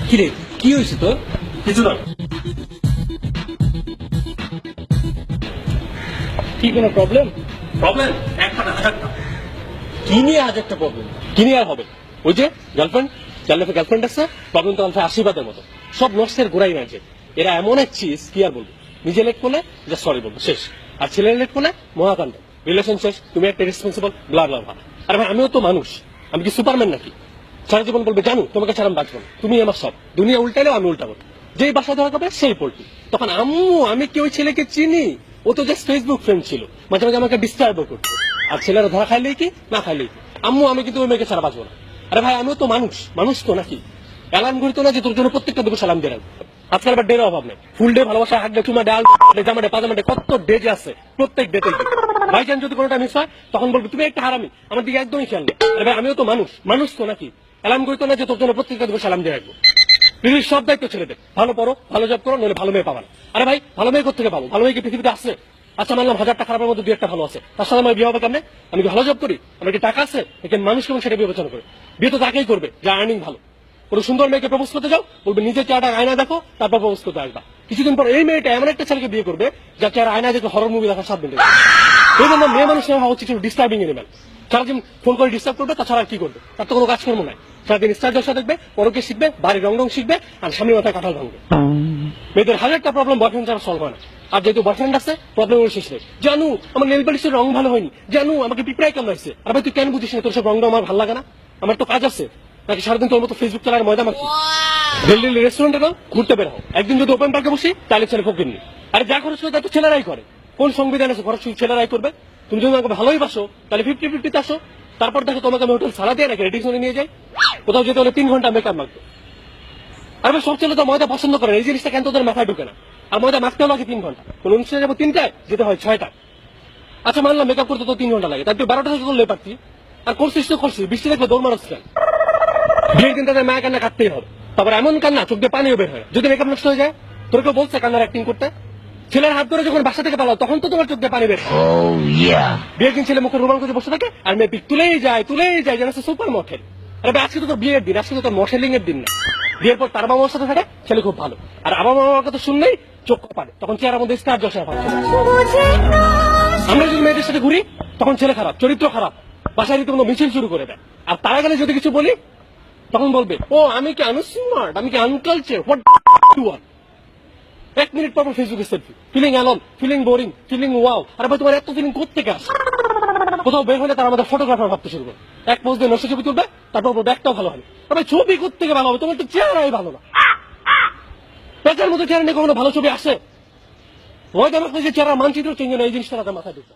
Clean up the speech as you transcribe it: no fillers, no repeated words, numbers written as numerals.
কিরে কি হয়েছে তোর? কিছু না। কি কোনো প্রবলেম? প্রবলেম একটা না হাজারটা। কি নিয়ে আজ একটা প্রবলেম? কি নিয়ে আর হবে? ওই যে গার্লফ্রেন্ড, যার লাইফে গার্লফ্রেন্ড আছে, প্রবলেম তো লাইফে আশীর্বাদের মতো। সব নষ্টের গোড়াই নাচে। এরা এমন এক চিজ, কি আর বলবো। নিজে লেট করলে যা সরি বলবো, শেষ। আর ছেলে লেট করলে মহাকাণ্ড, রিলেশন শেষ, তুমি একটা রেসপন্সিবল, ব্লা ব্লা ব্লা। আরে ভাই আমিও তো মানুষ, আমি কি সুপারম্যান নাকি? সারা জীবন বলবে জানো তোমাকে ছাড়া আমি বাঁচবো না, তুমি আমার সব। দুনিয়া উল্টালেও আমি উল্টাবো, যেই বাসা ধরা হবে সেই পোল্ট্রি। তখন আম্মু আমি কি ওই ছেলেকে চিনি? ও তো জাস্ট ফেসবুক ফ্রেন্ড ছিল, মাঝে মাঝে আমাকে ডিস্টার্বও করতো। আর ছেলেরা ধরা খাইলেই কি না খাইলেই কি, আম্মু আমি কিন্তু ওই মেয়েকে ছাড়া বাঁচবো না। আরে ভাই আমিও তো মানুষ, মানুষ তো নাকি? অ্যালার্ম ঘুরতো না যে তোর জন্য প্রত্যেকটা দেবো সালাম দিয়ে রাখবো। আজকাল আবার ডের অভাব নেই, ফুল ডে ভালোবাসা, হাক ডে, চুমা ডাল জামা ডে, পাজামা ডে, কত ডে যে আছে, প্রত্যেক ডেতে। ভাইজান যদি কোনোটা মিস হয় তখন বলবো তুমি একটা হারামি, আমার দিকে একদমই খেয়াল নেই। আরে ভাই আমিও তো মানুষ, মানুষ তো নাকি? অ্যালার্ম ঘুরতো না যে তোর জন্য প্রত্যেকটা দেবো সালাম দিয়ে রাখবো। পৃথিবীর সব দায়িত্ব ছেড়ে দে, ভালো পড়ো, ভালো জব করো, নইলে ভালো মেয়ে পাবা না। আরে ভাই ভালো মেয়ে কোথেকে পাবো? ভালো মেয়ে কি পৃথিবীতে আছে? আচ্ছা মানলাম 1000টা খারাপের মধ্যে 2-1টা ভালো আছে, তার সাথে আমার বিয়ে হবে কেমনে? আমি কি ভালো জব করি? আমার কি টাকা আছে? এখানে মানুষ কেমন সেটা বিবেচনা করে। বিয়ে তো তাকেই করবে যা আর্নিং ভালো। কোনো সুন্দর মেয়েকে প্রপোজ করতে যাও, বলবে নিজের চেহারা আয়না দেখো, তারপর প্রপোজ করতে আসবা। কিছুদিন পর এই মেয়েটা এমন একটা ছেলেকে বিয়ে করবে যার চেহারা আয়না দেখে হরর মুভি দেখার স্বাদ মিলবে। এই জন্য মেয়ে মানুষ হওয়া উচিত ডিস্টার্বিং এনিম্যাল। সারাদিন ফোন করে ডিস্টার্ব করবে, তাছাড়া আর কি করবে? তার তো কোনো কাজকর্ম নাই। সারাদিন স্টার জলসা দেখবে, পরকে শিখবে, বাড়ির রং শিখবে, আর স্বামীর মাথায় কাঁঠাল ভাঙবে। মেয়েদের হাজারটা প্রবলেম বয়ফ্রেন্ড ছাড়া সলভ হয় না। আর যেহেতু বয়ফ্রেন্ড আছে, প্রবলেম শেষ নেই। জানু আমার নেল পালিশের রং ভালো হয়নি, জানু আমাকে পিঁপড়ায় কামড়াইছে। আর ভাই তুই কেন বুঝিস না তোর সব রংটা আমার ভালো লাগে না? আমার তো কাজ আছে নাকি সারাদিন তোর মতো ফেসবুক চালার ময়দা মারছি? ডেলি রেস্টুরেন্টে না ঘুরতে বের হও, একদিন যদি ওপেন পার্কে বসি তাহলে ছেলে ফকির নি। আরে যা খরচ করে তা তো ছেলেরাই করে। কোন সংবিধান আছে খরচ ছেলেরাই করবে? তুমি যদি আমাকে ভালোই বাসো তাহলে 50-50 আসো। তারপর দেখো তোমাকে আমি হোটেল সারা দিয়ে নাকি রেডিশনে নিয়ে যাই। কোথাও যেতে হলে 3 ঘন্টা মেকআপ মাখতো। আর সব ছেলে তো ময়দা পছন্দ করে, এই জিনিসটা কেন তোদের মাথায় ঢুকে না? আর ময়দা মাখতে লাগে 3 ঘন্টা, কোন অনুষ্ঠানে যাবো 3টায়, যেতে হয় 6টায়। আচ্ছা মানলাম মেকআপ করতে তো 3 ঘন্টা লাগে, তাই তুই 12টা থেকে করলে পারতি। আর করছিস তো করছিস, বৃষ্টি দেখলে দৌড় মারাস কেন? বিয়ের দিন তাদের মায়ের কান্না কাটতেই হবে। তারপর এমন কান্না চোখ দিয়ে পানিও বের হয় যদি মেকআপ নষ্ট হয়ে যায়। তোর কেউ বলছে কান্নার অ্যাক্টিং করতে? ছেলের হাত ধরে যখন বাসা থেকে পালাও তখন তো তোমার চোখ দিয়ে পানি বের হয়। বিয়ের দিন ছেলে মুখে রুমাল করে বসে থাকে আর মেয়ে পিক তুলেই যায় যেন সুপার মডেল। আরে আজকে তো তোর বিয়ের দিন, আজকে তো তোর মডেলিং এর দিন না। বিয়ের পর তার বাবা মার সাথে থাকে, ছেলে খুব ভালো। আর আবার মামার কথা শুনলেই চোখ কপালে, তখন চেহারার মধ্যে স্টার জশা পাচ্ছে। আমরা যদি মেয়েদের সাথে ঘুরি তখন ছেলে খারাপ, চরিত্র খারাপ, বাসায় রীতিমতো মিছিল শুরু করে দেয়। আর তারা গেলে যদি কিছু বলি তখন বলবে ও আমি কি আনস্মার্ট, আমি কি uncultured, what you are. 1 minute পর ফেসবুকে selfie, feeling alone, feeling boring, feeling wow. আরে ভাই তোমার এত ফিলিং কোত্থেকে আসে? কোথাও বের হলে তারা আমাদের ফটোগ্রাফার ভাবতে শুরু করে, এক পোজ দিয়ে নষ্ট ছবি তুলবে, তারপর ব্যাগটাও ভালো হবে। তবে ছবি কোত্থেকে ভালো হবে? তোমার তো চেহারাই ভালো না। পেঁচার মধ্যে চেহারা নিয়ে কখনো ভালো ছবি আসে? ওই তোমার চেহারা মানচিত্র চেঞ্জ, এই জিনিসটা তাদের মাথায় ঢুকবে।